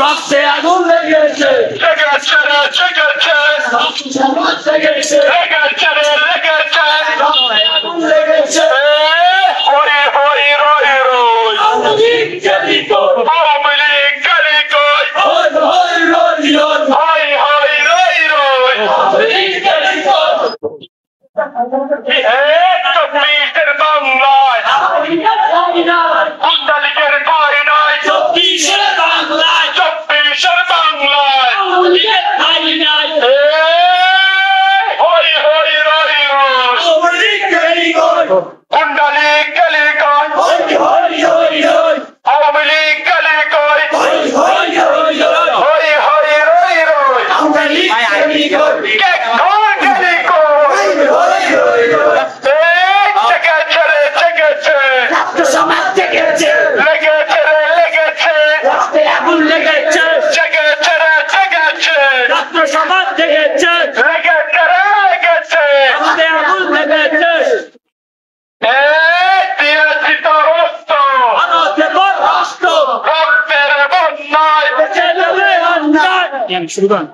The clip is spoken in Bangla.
রক্তে আগুন লেগেছে আগুন লেগেছে হরি হরি রই রই আওয়ামী লীগ কালি কই হই হই রই রই চব্বিশের বাংলায় গুন্ডা লীগের ভয় নাই চব্বিশের বাংলায় হই হই রই রই গুন্ডা লীগ কালি কই আওয়ামী লীগ কালি কই হই হই রই রই সমাজ দেখেছে শুরু করেন